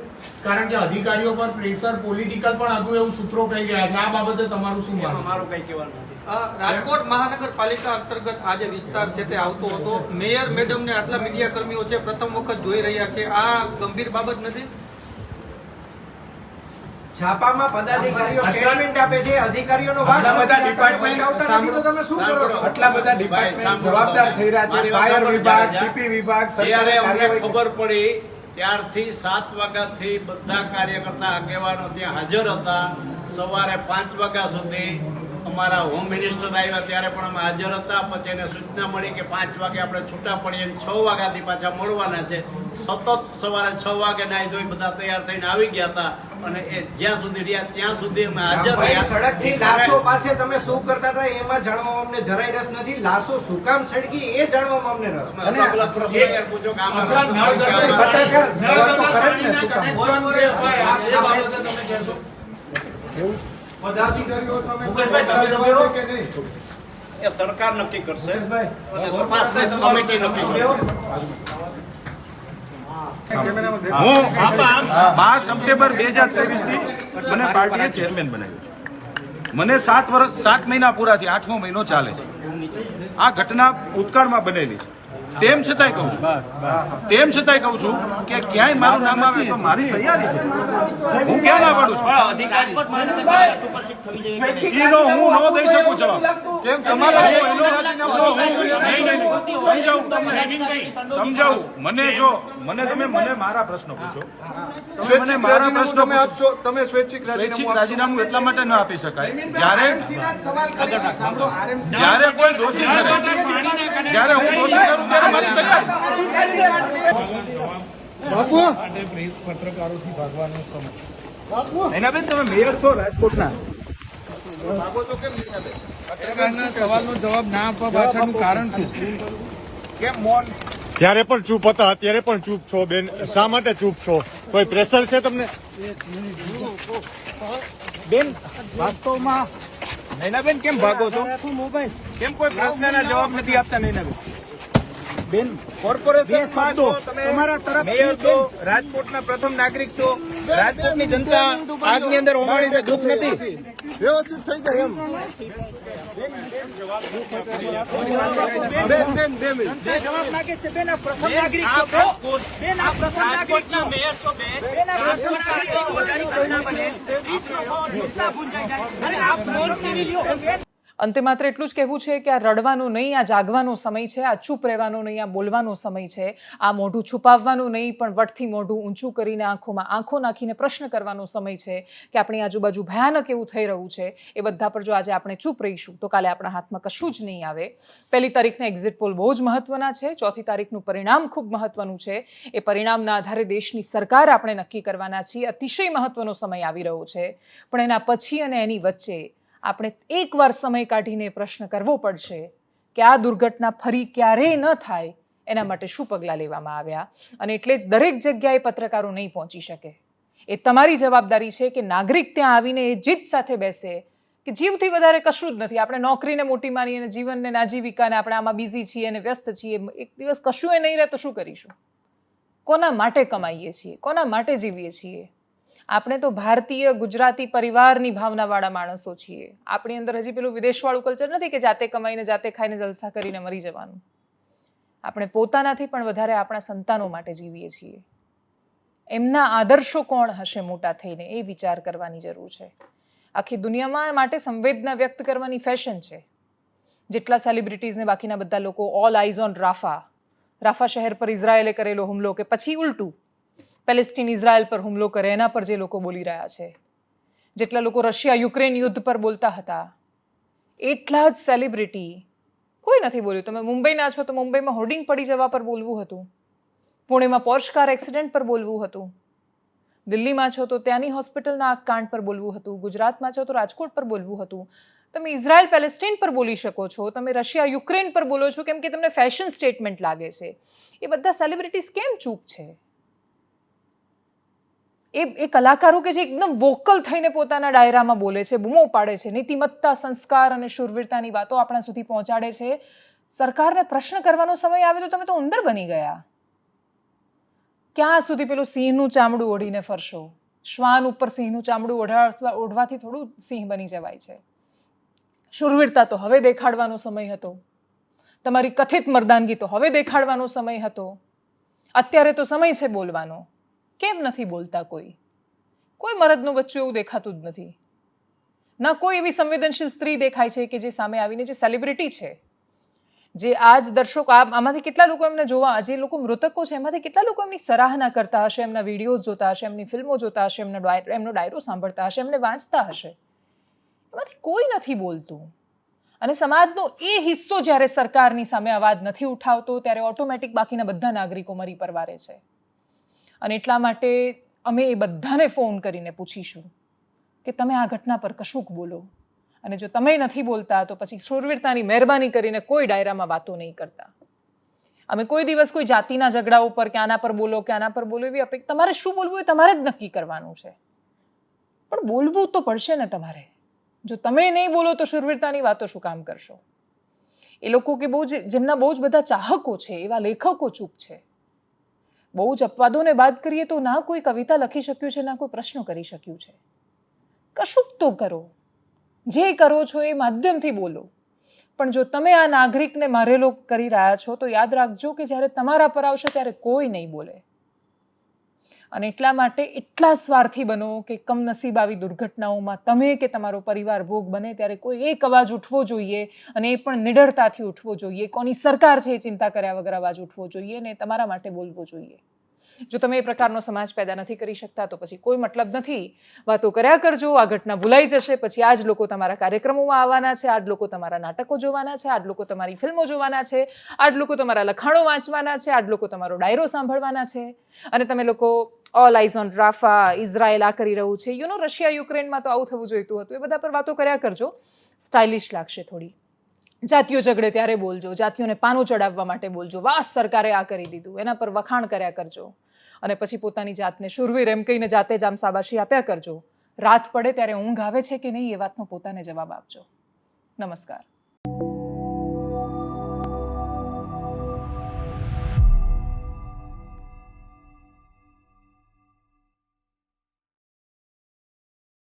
કારણ કે અધિકારીઓ પર પ્રેશર પોલિટિકલ પણ હતું એવું સૂત્રો કહી ગયા છે. આ બાબતે તમારું શું માનવું? મારું કઈ કહેવાનું નથી. રાજકોટ મહાનગરપાલિકા અંતર્ગત આ જે વિસ્તાર છે તે આવતો હતો. મેયર મેડમને આટલા મીડિયા કર્મીઓ છે પ્રથમ વખત જોઈ રહ્યા છે. આ ગંભીર બાબત નથી? છાપામાં પદાધિકારીઓ અચ્છા. સ્ટેટમેન્ટ આપે છે, અધિકારીઓનો વાંક આટલા બધા નથી. તમે ડિપાર્ટમેન્ટ બચાવતા નથી તો તમે શું કરો છો? આટલા બધા ડિપાર્ટમેન્ટ જવાબદાર થઈ રહ્યા છે. ફાયર વિભાગ, ટીપી વિભાગ, જ્યારે સરકારે અમને કાર્યવાહી ખબર પડી ત્યારથી 7 વાગ્યાથી બધા કાર્યકર્તા આગેવાનો ત્યાં હાજર હતા. સવારે 5 વાગ્યા સુધી અમારા હોમ મિનિસ્ટર આવ્યા ત્યારે પણ અમે હાજર હતા. પછી એને સૂચના મળી કે 5 વાગે આપણે છૂટા પડીએ અને 6 વાગ્યાથી પાછા મળવાના છે. સતત સવારે 6 વાગે નાહી ધોઈ બધા તૈયાર થઈને આવી ગયા હતા અને એ જ્યાં સુધી રહ્યા ત્યાં સુધી અમે હાજર ભાઈ, રહ્યા. સડકથી લાશો પાસે તમે શું કરતા હતા એમાં જાણવામાં અમને જરાય રસ નથી. લાશો શું કામ સળગી એ જાણવામાં અમને રસ. અલગ અલગ પ્રશ્નો યાર પૂછો કે આમાં અચ્છા, નળ ગટર પત્રકાર સવાલ તો કરે જ ને, પાણીના શું કામ? કનેક્શન જે હોય, એ બાબતે તમે કહેશો. પદાધિકારીઓ સામે ભૂપેશભાઈ, તમે કાર્યવાહી છે કે નહીં? એ સરકાર નક્કી કરશે અને તપાસની કમિટી નક્કી કરશે. હું 12 સપ્ટેમ્બર 2023 થી મને પાર્ટીએ ચેરમેન બનાવ્યો છે. મને 7 મહિના પૂરા થયા, 8મો મહિનો ચાલે છે. આ ઘટના ભૂતકાળમાં બનેલી છે. તેમ છતાંય કહું છું કે ક્યાંય મારું નામ આવે તો મારી તૈયારી છે. હું ક્યાં ના પાડું છું? ઈનો હું ન દઈ શકું જવાબ. કેમ તમારા સમજાવું મને મારા પ્રશ્નો પૂછો. સ્વૈચ્છિક મારા રાજીનામું પ્રશ્નો તમે આપશો? તમે સ્વૈચ્છિક સ્વૈચ્છિક રાજીનામું આપશો? રાજીનામું એટલા માટે ન આપી શકાય RMC ના જ સવાલ કરે છે. સાંભળો, RMC જ્યારે કોઈ દોષી ઠરે, જ્યારે હું દોષી કરું ત્યારે મારી તૈયારી. નૈનાબેન, તમે મેયર છો રાજકોટના. પત્રકારના સવાલનો જવાબ ના આપવા પાછળનું કારણ શું? કેમ મૌન? ત્યારે પણ ચૂપ હતા, અત્યારે પણ ચૂપ છો બેન. શા માટે ચૂપ છો? કોઈ પ્રેશર છે તમને? બેન, વાસ્તવમાં નૈનાબેન કેમ ભાગો છો? કેમ કોઈ પ્રશ્નના જવાબ નથી આપતા નૈનાબેન? બેન, કોર્પોરેશનમાં છો તમે, મેયર છો, રાજકોટના પ્રથમ નાગરિક છો. રાજકોટની જનતા આગની અંદર હોમાણી છે, દુઃખ નથી? વ્યવસ્થિત થઈ જાય એમ. બેન, 2 મિનિટ. બે જવાબ માંગે છે. બેન, આ પ્રથમ નાગરિક છો. બેન, આ પ્રથમ નાગરિક છો. મેયર છો. બેન, આ પ્રથમ નાગરિક છો. ઘટના બને. 30 લોકો જૂતા ભૂંજાઈ જાય. અરે આપ મૌન કેવી લ્યો? બેન, અંતે માત્ર એટલું જ કહેવું છે કે આ રડવાનું નહીં, આ જાગવાનો સમય છે. આ ચૂપ રહેવાનો નહીં, આ બોલવાનો સમય છે. આ મોઢું છુપાવવાનું નહીં, પણ વટથી મોઢું ઊંચું કરીને આંખોમાં આંખો નાખીને પ્રશ્ન કરવાનો સમય છે કે આપણી આજુબાજુ ભયાનક એવું થઈ રહ્યું છે. એ બધા પર જો આજે આપણે ચૂપ રહીશું તો કાલે આપણા હાથમાં કશું જ નહીં આવે. 1 તારીખના એક્ઝિટ પોલ બહુ જ મહત્વના છે. 4 તારીખનું પરિણામ ખૂબ મહત્વનું છે. એ પરિણામના આધારે દેશની સરકાર આપણે નક્કી કરવાના છીએ. અતિશય મહત્વનો સમય આવી રહ્યો છે. પણ એના પછી અને એની વચ્ચે આપણે એકવાર સમય કાઢીને પ્રશ્ન કરવો પડશે કે આ દુર્ઘટના ફરી ક્યારેય ન થાય એના માટે શું પગલાં લેવામાં આવ્યા. અને એટલે જ દરેક જગ્યાએ પત્રકારો નહીં પહોંચી શકે. એ તમારી જવાબદારી છે કે નાગરિક ત્યાં આવીને એ જીત સાથે બેસે કે જીવથી વધારે કશું જ નથી. આપણે નોકરીને મોટી માની અને જીવનને નાજીવિકાને આપણે આમાં બિઝી છીએ અને વ્યસ્ત છીએ. એક દિવસ કશું એ નહીં રહે તો શું કરીશું? કોના માટે કમાઈએ છીએ? કોના માટે જીવીએ છીએ? આપણે તો ભારતીય ગુજરાતી પરિવારની ભાવનાવાળા માણસો છીએ. આપણી અંદર હજી પેલું વિદેશવાળું કલ્ચર નથી કે જાતે કમાઈને જાતે ખાઈને જલસા કરીને મરી જવાનું. આપણે પોતાનાથી પણ વધારે આપણા સંતાનો માટે જીવીએ છીએ. એમના આદર્શો કોણ હશે મોટા થઈને એ વિચાર કરવાની જરૂર છે. આખી દુનિયામાં માટે સંવેદના વ્યક્ત કરવાની ફેશન છે. જેટલા સેલિબ્રિટીઝને બાકીના બધા લોકો ઓલ આઈઝ ઓન રાફા શહેર પર ઇઝરાયેલે કરેલો હુમલો કે પછી ઉલટું પેલેસ્ટીન ઇઝરાયલ પર હુમલો કરે એના પર જે લોકો બોલી રહ્યા છે, જેટલા લોકો રશિયા યુક્રેન યુદ્ધ પર બોલતા હતા, એટલા જ સેલિબ્રિટી કોઈ નથી બોલ્યું. તમે મુંબઈના છો તો મુંબઈમાં હોર્ડિંગ પડી જવા પર બોલવું હતું. પુણેમાં પોર્શ કાર એક્સિડન્ટ પર બોલવું હતું. દિલ્હીમાં છો તો ત્યાંની હોસ્પિટલના આગ કાંડ પર બોલવું હતું. ગુજરાતમાં છો તો રાજકોટ પર બોલવું હતું. તમે ઇઝરાયલ પેલેસ્ટીન પર બોલી શકો છો. તમે રશિયા યુક્રેન પર બોલો છો કેમ કે તમને ફેશન સ્ટેટમેન્ટ લાગે છે. એ બધા સેલિબ્રિટીઝ કેમ ચૂપ છે? એ કલાકારો કે જે એકદમ વોકલ થઈને પોતાના ડાયરામાં બોલે છે, બૂમો પાડે છે, નીતિમત્તા, સંસ્કાર અને શૂરવીરતાની વાતો આપણા સુધી પહોંચાડે છે. સરકારને પ્રશ્ન કરવાનો સમય આવે તો તમે તો ઉંદર બની ગયા. ક્યાં સુધી પેલું સિંહનું ચામડું ઓઢીને ફરશો? શ્વાન ઉપર સિંહનું ચામડું ઓઢવાથી થોડું સિંહ બની જવાય છે. શૂરવીરતા તો હવે દેખાડવાનો સમય હતો. તમારી કથિત મર્દાનગી તો હવે દેખાડવાનો સમય હતો. અત્યારે તો સમય છે બોલવાનો. કેમ નથી બોલતા? કોઈ મરદનું બચ્ચું એવું દેખાતું જ નથી. ના કોઈ એવી સંવેદનશીલ સ્ત્રી દેખાય છે કે જે સામે આવીને જે સેલિબ્રિટી છે, જે આજ દર્શકો આમાંથી કેટલા લોકો એમને જોવા, જે લોકો મૃતકો છે એમાંથી કેટલા લોકો એમની સરાહના કરતા હશે, એમના વિડીયોઝ જોતા હશે, એમની ફિલ્મો જોતા હશે, એમનો ડાયરો સાંભળતા હશે, એમને વાંચતા હશે. એમાંથી કોઈ નથી બોલતું. અને સમાજનો એ હિસ્સો જ્યારે સરકારની સામે અવાજ નથી ઉઠાવતો ત્યારે ઓટોમેટિક બાકીના બધા નાગરિકો મરી પરવારે છે. અને એટલા માટે અમે એ બધાને ફોન કરીને પૂછીશું કે તમે આ ઘટના પર કશુંક બોલો. અને જો તમે નથી બોલતા તો પછી શૂરવીરતાની મહેરબાની કરીને કોઈ ડાયરામાં વાતો નહીં કરતા. અમે કોઈ દિવસ કોઈ જાતિના ઝઘડા ઉપર કે આના પર બોલો કે આના પર બોલો એવી અપેક્ષા, તમારે શું બોલવું એ તમારે જ નક્કી કરવાનું છે. પણ બોલવું તો પડશે ને તમારે. જો તમે નહીં બોલો તો શૂરવીરતાની વાતો શું કામ કરશો? એ લોકો કે જેમના બહુ જ બધા ચાહકો છે એવા લેખકો ચૂપ છે. બહુ જ અપવાદોને બાદ કરીએ તો ના કોઈ કવિતા લખી શક્યું છે, ના કોઈ પ્રશ્ન કરી શક્યું છે. કશુંક તો કરો. જે કરો છો એ માધ્યમથી બોલો. પણ જો તમે આ નાગરિકને મારેલો કરી રહ્યા છો તો યાદ રાખજો કે જ્યારે તમારા પર આવશે ત્યારે કોઈ નહીં બોલે. અને એટલા માટે એટલા સ્વાર્થી બનો કે કમનસીબ આવી દુર્ઘટનાઓમાં તમે કે તમારો પરિવાર ભોગ બને ત્યારે કોઈ એક અવાજ ઉઠવો જોઈએ, અને એ પણ નિડરતાથી ઉઠવો જોઈએ. કોની સરકાર છે એ ચિંતા કર્યા વગર અવાજ ઉઠવો જોઈએ અને તમારા માટે બોલવો જોઈએ. જો તમે એ પ્રકારનો સમાજ પેદા નથી કરી શકતા તો પછી કોઈ મતલબ નથી. વાતો કર્યા કરજો, આ ઘટના ભૂલાઈ જશે. પછી આ જ લોકો તમારા કાર્યક્રમોમાં આવવાના છે, આ જ લોકો તમારા નાટકો જોવાના છે, આ જ લોકો તમારી ફિલ્મો જોવાના છે, આ જ લોકો તમારા લખાણો વાંચવાના છે, આ જ લોકો તમારો ડાયરો સાંભળવાના છે. અને તમે લોકો ઓલ આઈઝ ઓન રાફા, ઇઝરાયલ આ કરી રહ્યું છે, રશિયા યુક્રેનમાં તો આવું થવું જોઈતું હતું. એ બધા પર વાતો કર્યા કરજો. સ્ટાઇલિશ લાગશે થોડી. જાતિઓ ઝઘડે ત્યારે બોલજો, જાતિઓને પાનું ચડાવવા માટે બોલજો. વાહ સરકારે આ કરી દીધું એના પર વખાણ કર્યા કરજો. અને પછી પોતાની જાતને શૂરવીર એમ કહીને જાતે જ આમ શાબાશી આપ્યા કરજો. રાત પડે ત્યારે ઊંઘ આવે છે કે નહીં એ વાતનો પોતાને જવાબ આપજો. નમસ્કાર.